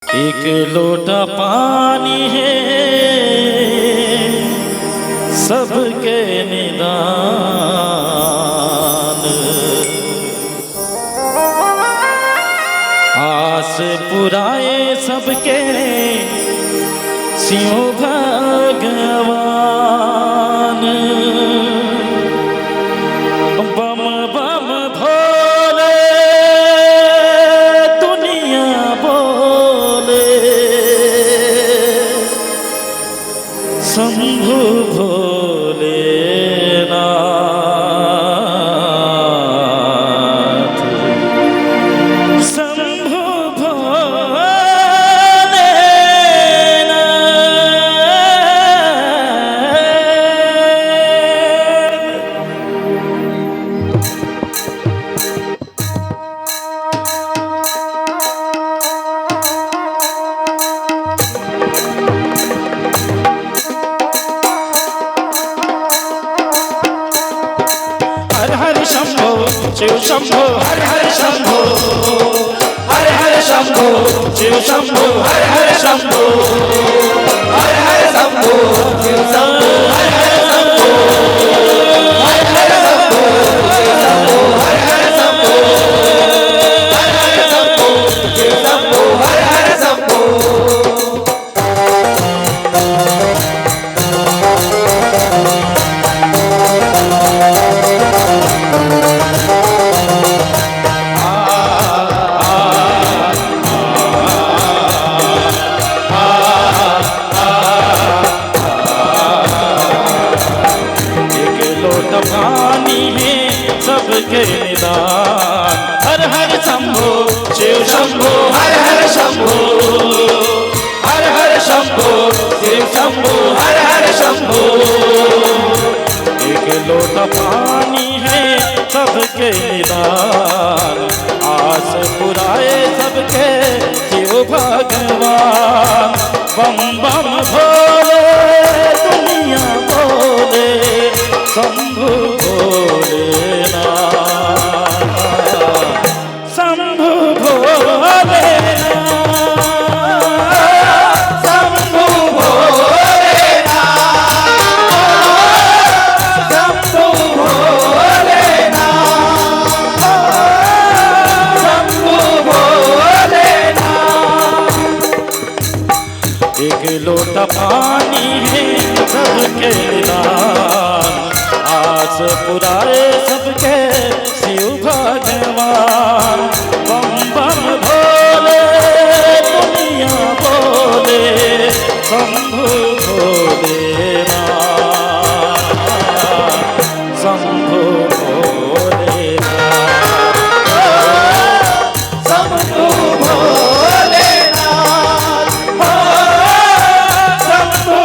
एक लोटा पानी है सबके निदान, आस पुराए सबके सियों भगवान। बम बम भोले दुनिया बोले, शंभु भोलेनाथ, शंभु शिव शंभो हर हर शंभो, हर हर शंभो शिव शंभो हर हर शंभो, हर हर शंभो शिव शंभो हर हर शंभो, हर हर शंभो शिव शंभो हर हर शंभो, हर हर शंभो शिव शंभो हर हर शंभो। पानी है सबके निदान, हर हर शंभो शिव शंभो हर हर शंभो, हर हर शंभो शिव शंभो हर हर शंभो। एक लोटा पानी है सबके निदान, आस पुराए सबके शिव भगवान। बम बम भोले दुनिया बोले, शंभु भोलेनाथ, शंभु भोलेनाथ, शंभु भोलेनाथ, शंभु भोलेनाथ, शंभु भोलेनाथ। एक लोटा पानी है सबके निदान, आस पुराए सबके शिव भगवान। बम बम भोले दुनिया बोले, शंभु भोलेनाथ, शंभु भोलेनाथ, शंभु भोलेनाथ, शंभु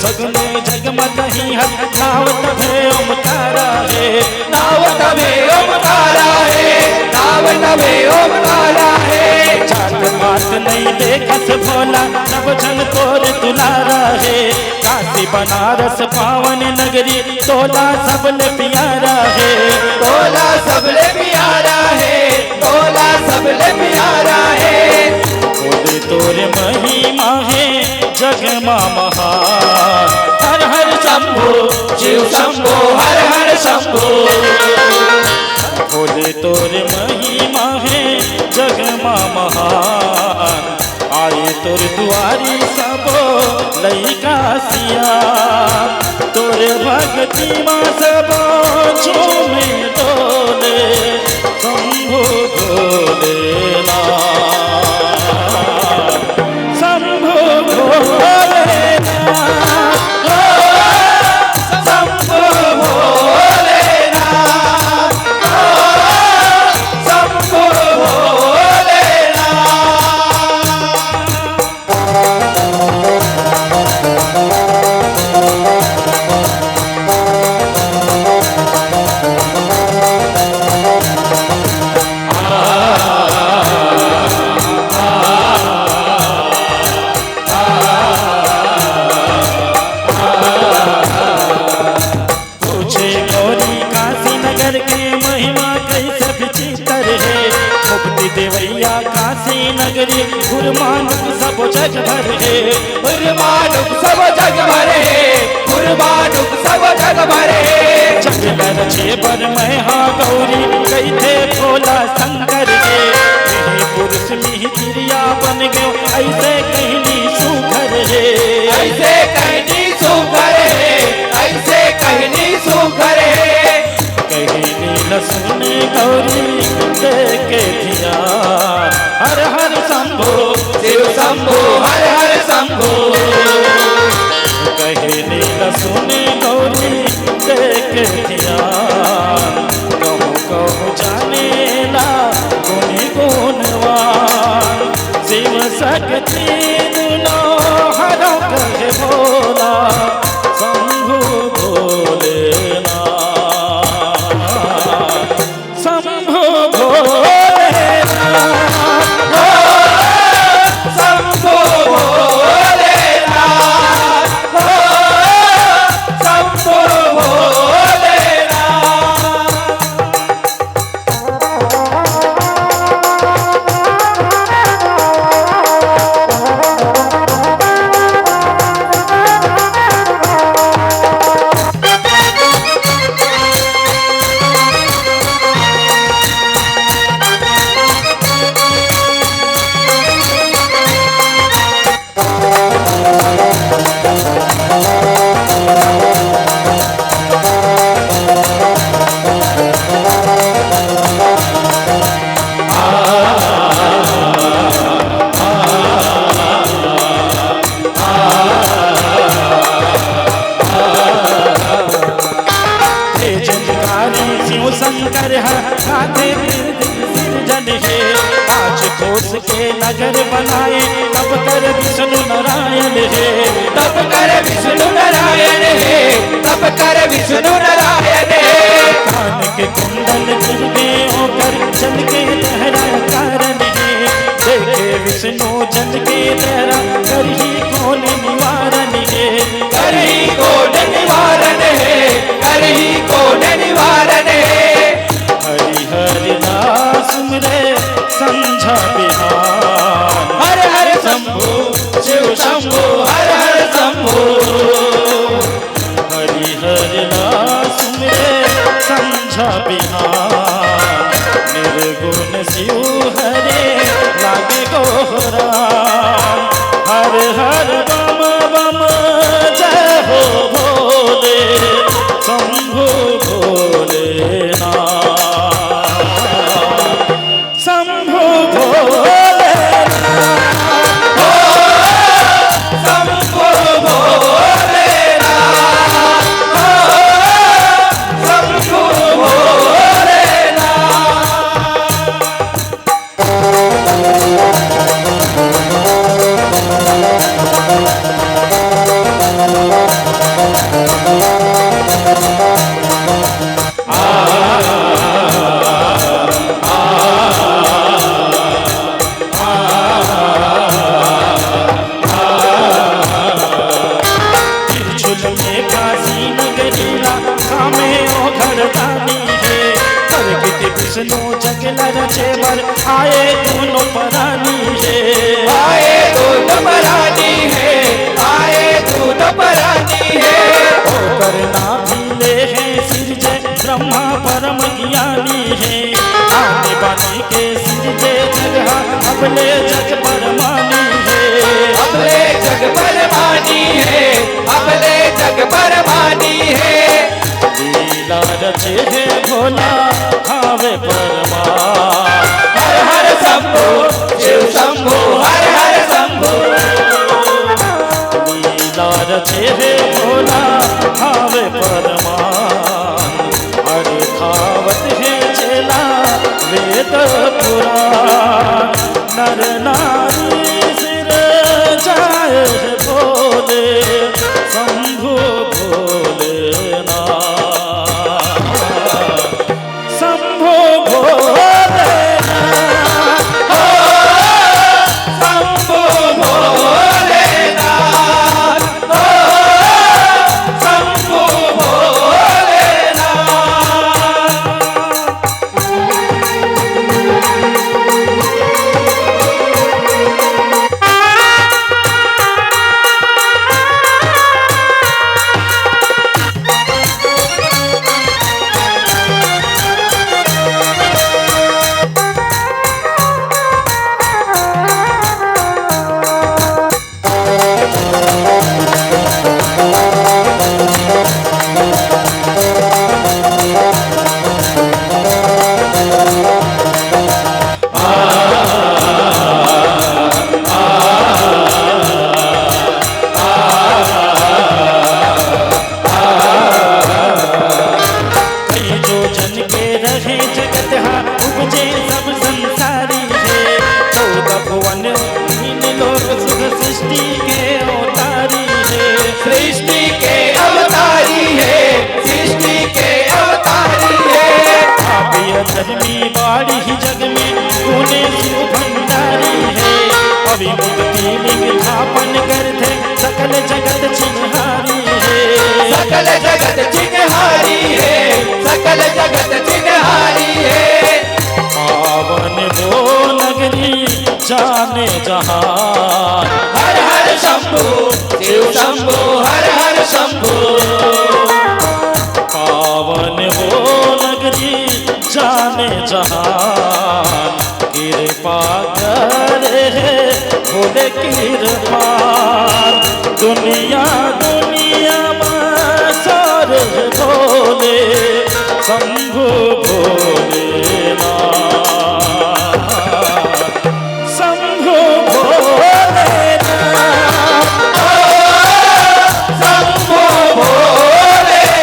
सगुने जगमग ही हर दावत भे ओमकारा है, दावत भे ओमकारा है, दावत भे ओमकारा है। जात पात नहीं देखत भोला सब जन तोर दुलारा है, काशी बनारस पावन नगरी तोला सबले प्यारा है, तोला सबले प्यारा है, तोला सबले प्यारा है। बोले तोरे महिमा है जग मां महान, हर हर शंभो शिव शंभो हर हर शंभो। बोले तोरे महिमा है जग मां महान, आए तोर दुआरी सबो लइका सिया, तोरे भक्ति मां सबो झूमे डोले, शंभु भोलेनाथ, शंभु भोलेनाथ। काशी नगरी गुरमानुक सब जग भर है, गुरमानुक सब जग भरे, गुरमानुक सब जग भरे। जग रचे बर मैं हाँ गौरी कही थे भोला शंकर के, यही पुरुष में क्रिया बन गयो ऐसे कहनी सुघर है, ऐसे कहनी सुघर है, ऐसे कहनी सुघर है। कहनी न सुने गौरी देखे धिया, हर हर शंभो शिव शंभो हर हर शंभो। कहनी न सुने गौरी देखे धिया, कहूँ कहूँ जाने ला गुनी गुणवान, शिव शक्ति दुनो हरो कहे भोला शंभु भोलेनाथ, शंभु भोलेनाथ, शंभो भोलेनाथ, शंभो भोलेनाथ। शंकर हाथे सिरजन है, पाँच कोस के नगर बनाए तब कर विष्णु नारायण है, तब कर विष्णु नारायण है, तब कर विष्णु नारायण है। कान के कुंडल गिरगे होकर जल के लहरा कारण है, देखे विष्णु जल के लहरा कर ही कौन निवारण है, कर ही कौन निवारण है, कर ही कौन निवारण है। हरि हरि दास सुमरे समझा बिहार, हर हर शंभो शिव शंभो हर हर शंभो। हरि हरि दास सुमरे समझा बिहार, निर्गुण शिव हरे लागे गोहरा, हर हर बम बम जय हो भोले शंभु भोलेनाथ, शंभु भोलेनाथ, शंभो भोलेनाथ, शंभो भोलेनाथ। त्रिशूल में काशी नगरीला खामे ओ घरदानी है, प्रगति विष्णु जगल रचे बर आए दोनों परानी है, आए दोनों परानी है, आए दोनों परानी है। होकर नाभिले हैं सिर जय ब्रह्मा परम ज्ञानी है, आने बानी के सिर जय जगह अबले जग परमानी है, अबले जग परमानी है, अबले जग परमानी है। लीला रचे है भोला खावे परमा, हर हर शंभो शिव शंभो हर हर शंभो। लीला रचे है भोला खावे परमान, और खावत है चेला वेद पुराण, नर नारी सिर जाए भोले शंभु भोलेनाथ, भवि मुक्ति लिंग स्थापन करते सकल जगत चिन्हारी है, सकल जगत चिन्हारी है, सकल जगत चिन्हारी है। पावन वो नगरी जाने जहान, हर हर शंभु शिव शंभु, हर हर शंभु। पावन वो नगरी जाने जहान, कृपा करे भोले कृपान। दुनिया दुनिया में सारे भोले शंभु भोलेनाथ, शंभु भोलेनाथ, शंभु भोलेनाथ,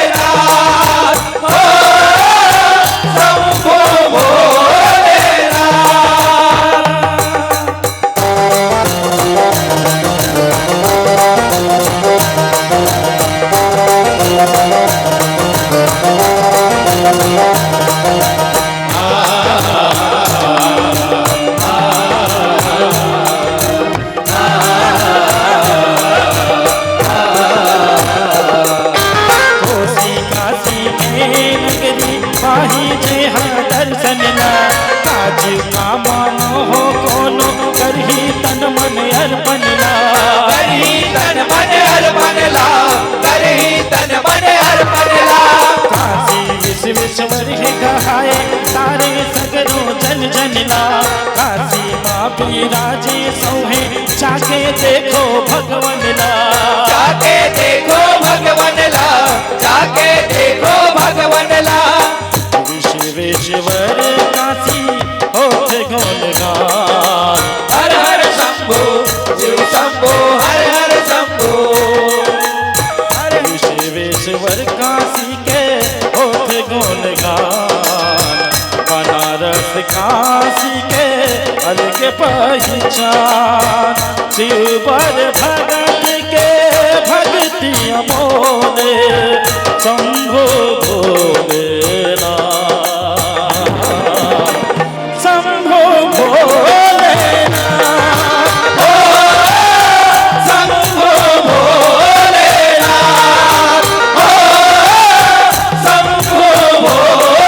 शंभु भोलेनाथ। कोसी काशी में नगरी पाही जे हाँ दर्शन ला। काज का मानो हो कोनो करही तन मन अर्पण ला। करही तन मन अर्पण ला, करही तन मन अर्पण ला। काशी विश्वेश्वर है कहाए तारे सगरो जन जन ला। काशी माँ बिराजे सोहे जाके देखो भगवन ला। जाके देखो भगवन ला, जाके देखो भगवन ला। विश्वेश्वर काशी होते गुणगान, हर हर शंभु शिव शंभु, हर हर शंभु। विश्वेश्वर काशी के होते गुणगान। बनारस काशी के अलग पहचान। शिवर भगत के भक्ति अमोले शंभु भोलेनाथ, शंभु भोलेनाथ, शंभु भोलेनाथ, शंभु भोलेनाथ।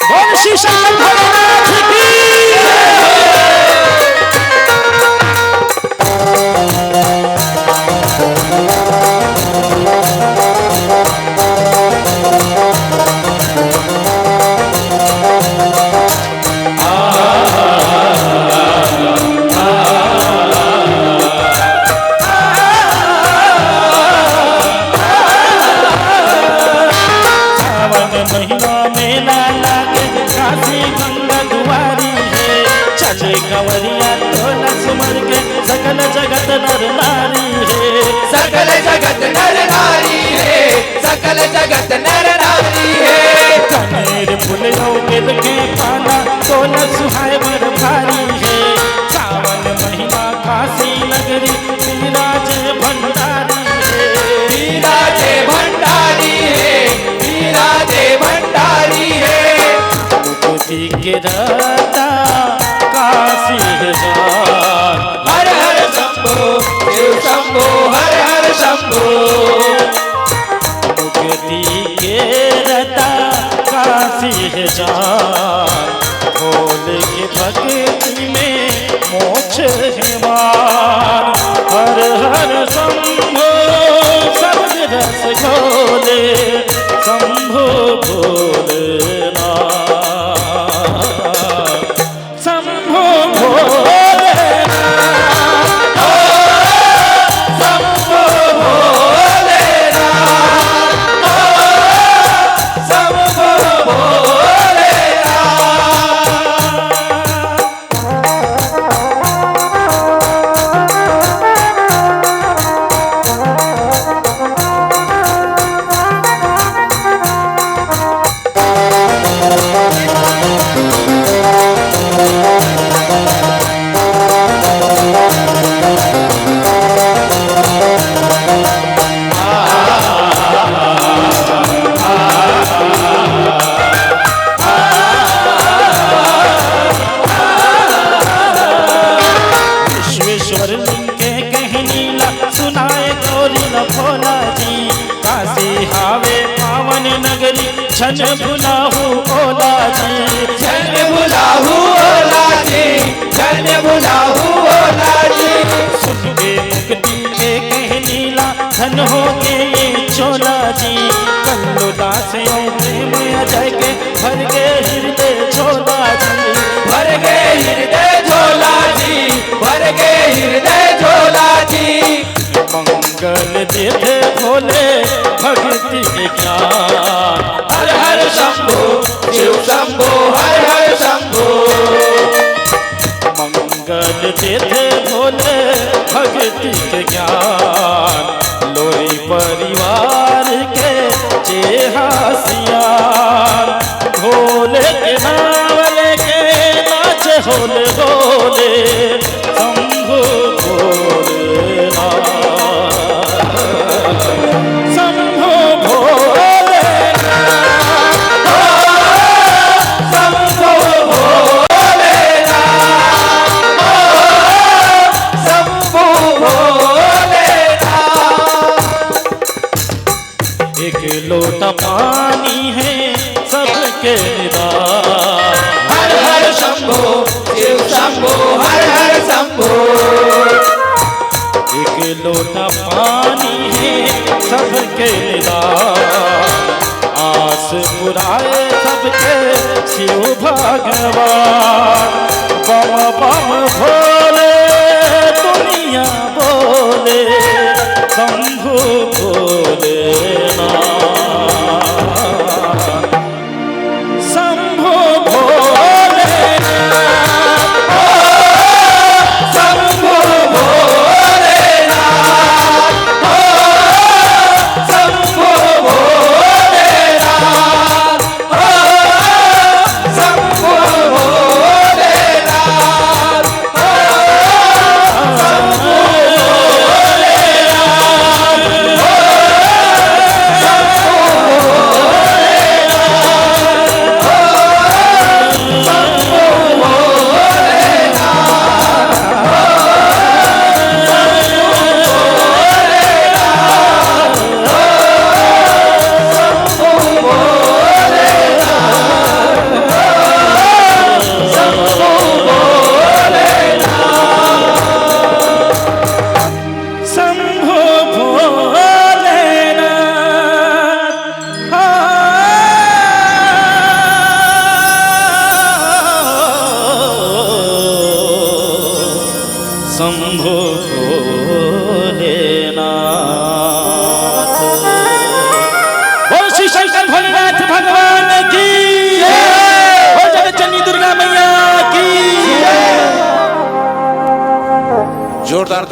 बोल श्री शंकर भोलेनाथ की। सावन महीना मेला लागे काशी गंगा दुआरी है। चले कंवरिया टोला सुमर के सकल जगत नर नारी है। सकल जगत नर नारी है, सकल जगत नर नारी है। कनेर फुलियों मिल के पाना टोला सुहाए बर भारी है। सावन महीना काशी नगरी विराजे भंडारी है। विराजे भंडारी है, विराजे भंडारी है। मुक्ति के दाता काशी है जान। हर हर शंभु शिव शंभु, हर हर शंभु। मुक्ति के दाता काशी है जान। भोले की भक्ति में मोक्ष है मान। हर हर शंभु शब्द रस घोले शंभु भोलेनाथ, शंभु भोलेनाथ, शंभु भोलेनाथ, शंभु भोलेनाथ। छन भुलाहू ओला जी, छन भुलाहू ओला जी, छन भुलाहू ओला जी। सुन के मुक्ति के कह लीला धन हो के ये चोला जी, कल्लो दास प्रेम अजय के भर के हृदय झोला जी, भर के हृदय झोला जी, भर के हृदय झोला जी। मंगल देते भोले भक्ति के ज्ञान, हर हर शंभो शिव शंभो हर हर शंभो। मंगल देते भोले भक्ति के ज्ञान, लोरी परिवार के जेहासियान, भोले के नाम लेके नाच होले होले शंभु भोलेनाथ, शंभु भोलेनाथ, शंभो भोलेनाथ, शंभो भोलेनाथ। एक लोटा पानी है सबके निदान, हर हर शंभो शिव शंभो हर हर शंभो। एक लोटा पानी है सबके निदान, आस पुराए सबके शिव भगवान, बम बम भोले दुनिया बोले शंभु भोलेनाथ, शंभु भोलेनाथ, शंभो भोलेनाथ, शंभो भोलेनाथ, शंभो भोलेनाथ, शंभु भोलेनाथ, शंभु भोलेनाथ। बोल श्री शंकर भोलेनाथ भगवान की, बोल जगत जननी दुर्गा मैया की। जोरदार